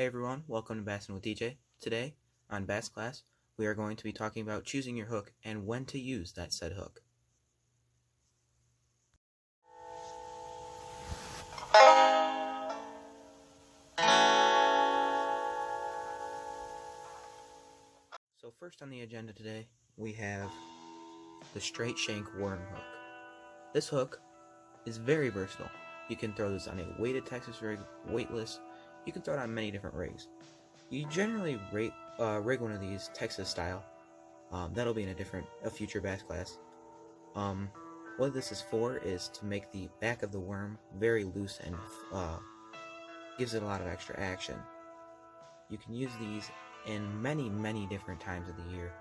Hey everyone, welcome to Bassin with DJ. Today, on Bass Class, we are going to be talking about choosing your hook and when to use that said hook. So first on the agenda today, we have the straight shank worm hook. This hook is very versatile. You can throw this on a weighted Texas rig, weightless. You can throw it on many different rigs. You generally rig one of these Texas style. That'll be in a future Bass Class. What this is for is to make the back of the worm very loose and gives it a lot of extra action. You can use these in many different times of the year,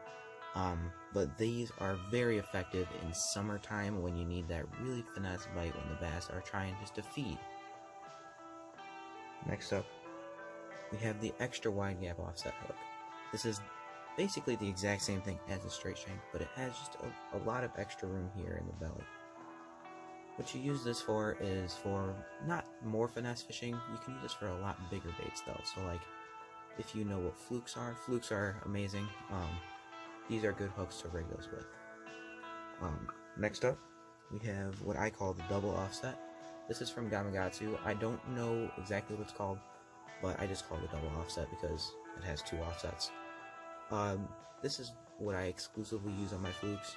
but these are very effective in summertime when you need that really finesse bite when the bass are trying just to feed. Next up, we have the extra wide gap offset hook. This is basically the exact same thing as the straight shank, but it has just a lot of extra room here in the belly. What you use this for is for not more finesse fishing. You can use this for a lot bigger baits though. So like, if you know what flukes are amazing. These are good hooks to rig those with. Next up, we have what I call the double offset. This is from Gamakatsu. I don't know exactly what it's called, but I just call it a double offset because it has two offsets. This is what I exclusively use on my flukes.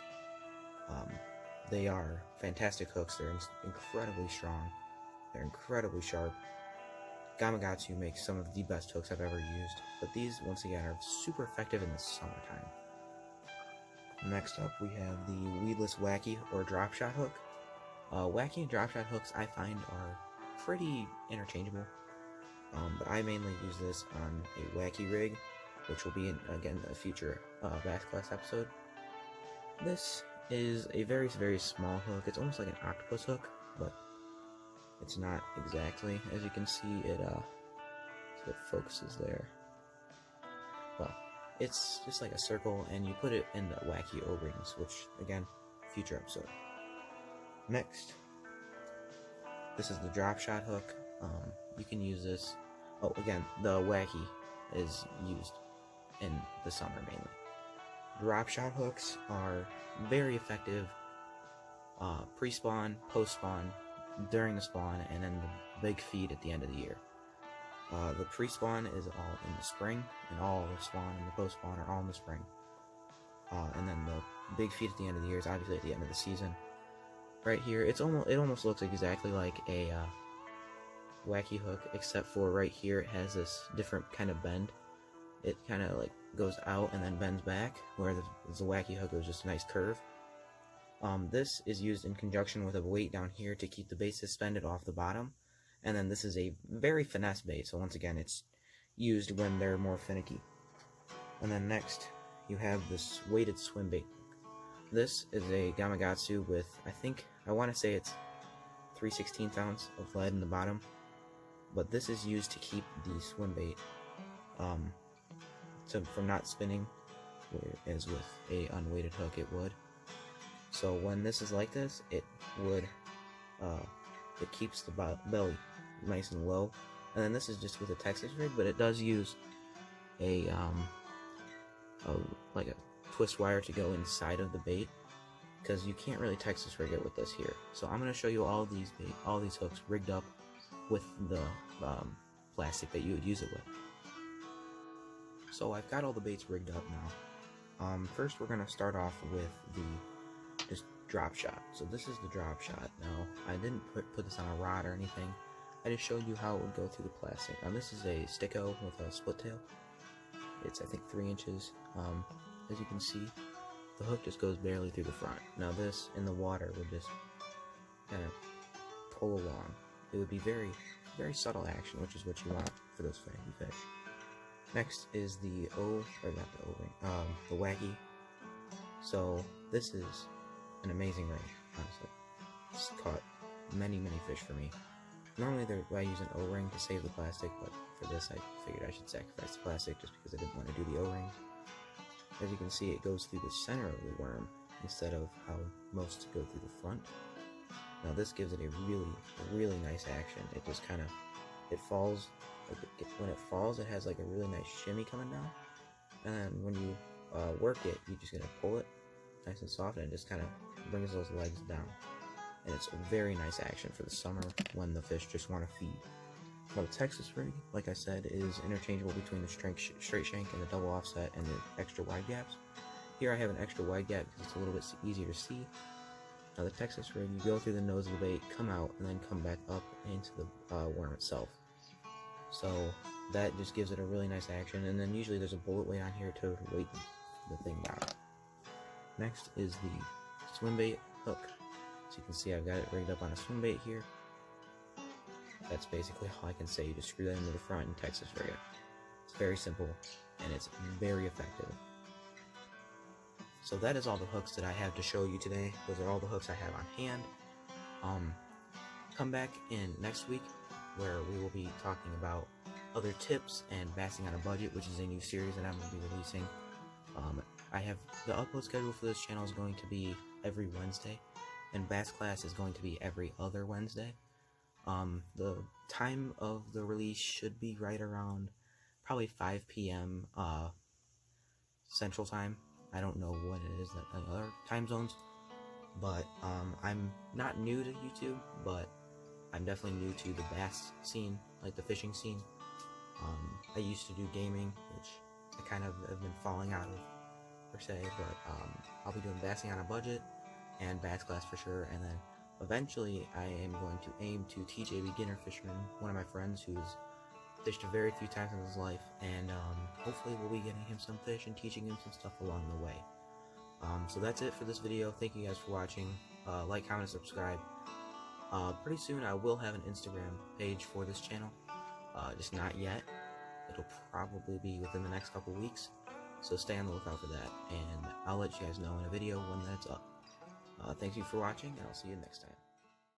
They are fantastic hooks. They're incredibly strong. They're incredibly sharp. Gamakatsu makes some of the best hooks I've ever used, but these, once again, are super effective in the summertime. Next up, we have the weedless wacky or drop shot hook. Wacky and drop shot hooks I find are pretty interchangeable, but I mainly use this on a wacky rig, which will be in, again, a future Bass Class episode. This is a very small hook. It's almost like an octopus hook, but it's not exactly. As you can see, it focuses there. Well, it's just like a circle, and you put it in the wacky O-rings, which, again, future episode. Next, this is the drop shot hook. You can use this. Oh, again, the wacky is used in the summer mainly. Drop shot hooks are very effective pre-spawn, post-spawn, during the spawn, and then the big feed at the end of the year. The pre-spawn is all in the spring, and all the spawn and the post-spawn are all in the spring. And then the big feed at the end of the year is obviously at the end of the season. Right here, it almost looks exactly like a wacky hook, except for right here it has this different kind of bend. It kind of like goes out and then bends back, where the wacky hook is just a nice curve. This is used in conjunction with a weight down here to keep the bait suspended off the bottom, and then this is a very finesse bait, so once again it's used when they're more finicky. And then next you have this weighted swim bait. This is a Gamakatsu with, I want to say it's 3/16 ounce of lead in the bottom, but this is used to keep the swim bait from not spinning, whereas with a unweighted hook it would. So when this is like this, it keeps the belly nice and low. And then this is just with a Texas rig, but it does use like a twist wire to go inside of the bait, because you can't really Texas rig it with this here. So I'm going to show you all these hooks rigged up with the plastic that you would use it with. So I've got all the baits rigged up now. First we're going to start off with the just drop shot. So this is the drop shot. Now I didn't put this on a rod or anything. I just showed you how it would go through the plastic. Now this is a sticko with a split tail. It's I think 3 inches. As you can see, the hook just goes barely through the front. Now this in the water would just kind of pull along. It would be very subtle action, which is what you want for those fatty fish. Next is the the wacky. So this is an amazing ring, honestly. It's caught many fish for me. Normally I use an O-ring to save the plastic, but for this I figured I should sacrifice the plastic just because I didn't want to do the O-ring. As you can see, it goes through the center of the worm instead of how most go through the front. Now this gives it a really nice action. It just it falls when it falls, it has like a really nice shimmy coming down, and then when you work it, you're just gonna pull it nice and soft, and it just kind of brings those legs down. And it's a very nice action for the summer when the fish just want to feed. Now the Texas rig, like I said, is interchangeable between the straight shank and the double offset and the extra wide gaps. Here I have an extra wide gap because it's a little bit easier to see. Now the Texas rig, you go through the nose of the bait, come out, and then come back up into the worm itself. So that just gives it a really nice action, and then usually there's a bullet weight on here to weight the thing down. Next is the swim bait hook. So you can see I've got it rigged up on a swim bait here. That's basically all I can say. You just screw that into the front and Texas rig it. It's very simple, and it's very effective. So that is all the hooks that I have to show you today. Those are all the hooks I have on hand. Come back in next week where we will be talking about other tips and bassing on a budget, which is a new series that I'm going to be releasing. I have the upload schedule for this channel is going to be every Wednesday, and bass class is going to be every other Wednesday. The time of the release should be right around probably 5 p.m. Central Time. I don't know what it is in other time zones, but I'm not new to YouTube, but I'm definitely new to the bass scene, like the fishing scene. I used to do gaming, which I kind of have been falling out of, per se, but I'll be doing bassing on a budget and bass class for sure, and then eventually I am going to aim to teach a beginner fisherman, one of my friends who's fished a very few times in his life, and hopefully we'll be getting him some fish and teaching him some stuff along the way. So that's it for this video. Thank you guys for watching. Like, comment, and subscribe. Pretty soon I will have an Instagram page for this channel, just not yet. It'll probably be within the next couple weeks, so stay on the lookout for that, and I'll let you guys know in a video when that's up. Thank you for watching, and I'll see you next time.